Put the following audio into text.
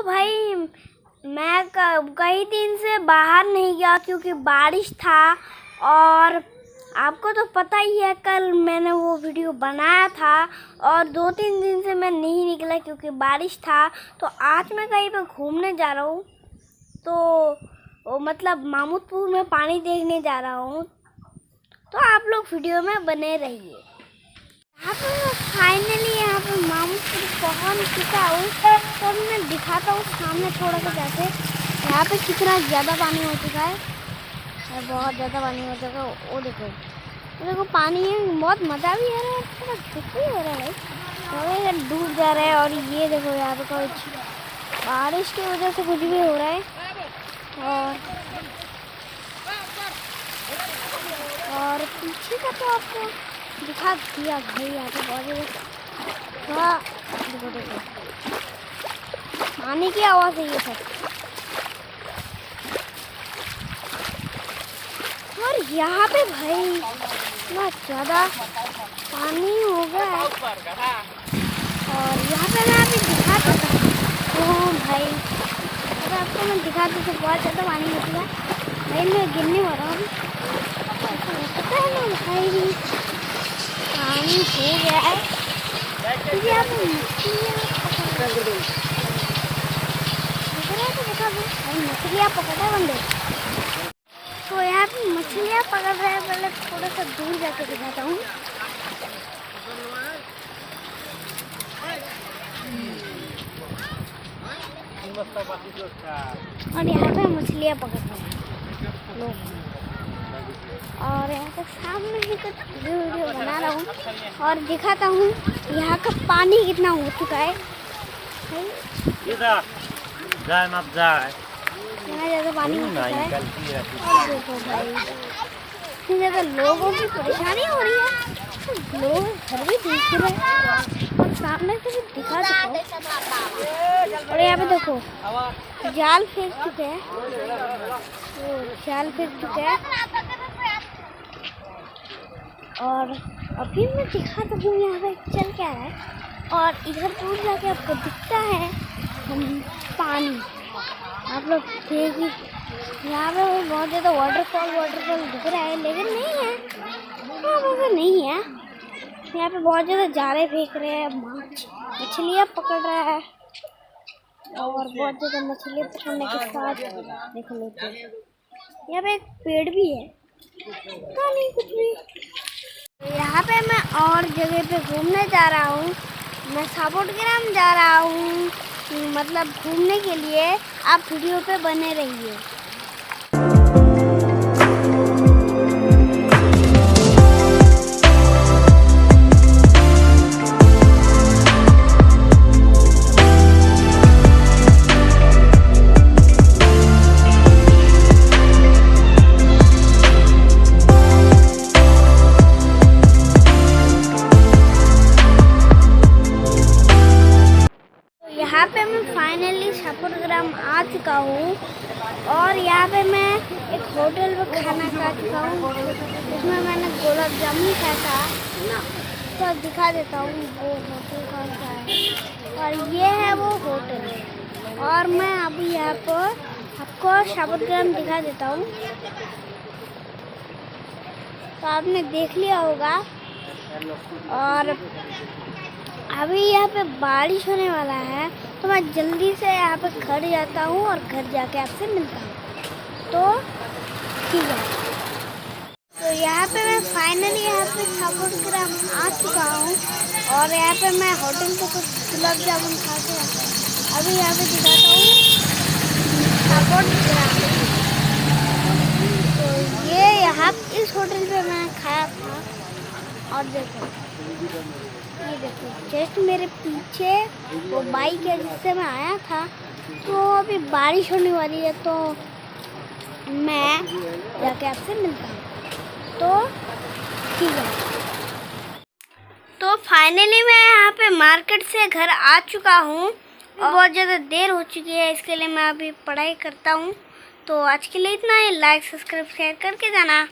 भाई मैं कई दिन से बाहर नहीं गया क्योंकि बारिश था। और आपको तो पता ही है, कल मैंने वो वीडियो बनाया था और 2-3 दिन से मैं नहीं निकला क्योंकि बारिश था। तो आज मैं कहीं पे घूमने जा रहा हूँ, तो मतलब मामूदपुर में पानी देखने जा रहा हूँ। तो आप लोग वीडियो में बने रहिए। यहाँ पे मैं फाइनली यहाँ पे मामूदपुर पहुँच चुका हूँ। तो मैं दिखाता हूँ सामने थोड़ा सा जाके यहाँ पे कितना ज़्यादा पानी हो चुका है। बहुत ज़्यादा पानी हो चुका है। वो देखो पानी है, बहुत मज़ा भी आ रहा है, थोड़ा धूप भी हो रहा है, थोड़ा डूब जा रहा है। और ये देखो यहाँ पे कुछ बारिश की वजह से कुछ भी हो रहा है। और पीछे का तो आपको दिखा दिया भाई। यहाँ पे बहुत देखो पानी की आवाज़ है ये सब। और यहाँ पे भाई इतना ज़्यादा पानी हो गया है। और यहाँ पे मैं अभी दिखाता था भाई, अगर आपको मैं दिखाती तो बहुत ज़्यादा पानी हो चुका है भाई। मैं गिरने वाला हूँ, पता है ना भाई, पानी हो गया है। क्योंकि यहाँ पे मछलियाँ पकड़ा बंदे। तो यहाँ पे मछलियाँ पकड़ रहे हैं। पहले थोड़ा सा दूर जाके दिखाता हूँ। और यहाँ पे मछलियाँ पकड़ रहे हैं लोग। और यहाँ पे सामने ही कुछ वीडियो बना रहा हूँ और दिखाता हूँ यहाँ का पानी कितना हो चुका है। जाए मत जाए, इतना ज़्यादा पानी हो चुका है। और देखो भाई इतनी ज़्यादा लोगों की परेशानी हो रही है। लोग घर भी देख रहे हैं और सामने से भी दिखा चुका हूँ। और यहाँ पे देखो जाल फेंक चुके हैं, जाल फेंक चुके हैं। और अभी मैं दिखाता हूँ यहाँ पे चल क्या रहा है। और इधर दूर जाके आपको दिखता है पानी। आप लोग देखिए यहाँ पे बहुत ज़्यादा वाटरफॉल दिख रहा है, लेकिन नहीं है, वैसे नहीं है। यहाँ पे बहुत ज़्यादा जाले फेंक रहे हैं, मछलियाँ पकड़ रहा है। और बहुत ज़्यादा मछलियाँ पकड़ने के साथ देख लेते हैं यहाँ पे एक पेड़ भी है, पता नहीं कुछ भी। यहाँ पे मैं और जगह पे घूमने जा रहा हूँ। मैं सापुड़ग्राम जा रहा हूँ, मतलब घूमने के लिए। आप वीडियो पे बने रहिए। यहाँ पे मैं फाइनली सापुड़ग्राम आ चुका हूँ। और यहाँ पे मैं एक होटल में खाना खा चुका हूँ, उसमें मैंने गुलाब जामुन खाया था। तो दिखा देता हूँ वो होटल कौन सा है। और ये है वो होटल। और मैं अभी यहाँ पर आपको सापुड़ग्राम दिखा देता हूँ। तो आपने देख लिया होगा। और अभी यहाँ पे बारिश होने वाला है, तो मैं जल्दी से यहाँ पे घर जाता हूँ और घर जाके आपसे मिलता हूँ। तो ठीक है। तो यहाँ पे मैं फाइनली यहाँ पे सापुड़ग्राम आ चुका हूँ। और यहाँ पे मैं होटल पे कुछ गुलाब जामुन खा के अभी यहाँ पे दिखाता हूँ सापुड़ग्राम। तो ये यहाँ इस होटल पे मैं खाया था। और देखो ये देखो जस्ट मेरे पीछे वो बाइक है जिससे मैं आया था। तो अभी बारिश होने वाली है, तो मैं जाके आपसे मिलता हूँ। तो ठीक है। तो फाइनली मैं यहाँ पे मार्केट से घर आ चुका हूँ। और बहुत ज़्यादा देर हो चुकी है, इसके लिए मैं अभी पढ़ाई करता हूँ। तो आज के लिए इतना ही। लाइक सब्सक्राइब शेयर करके जाना।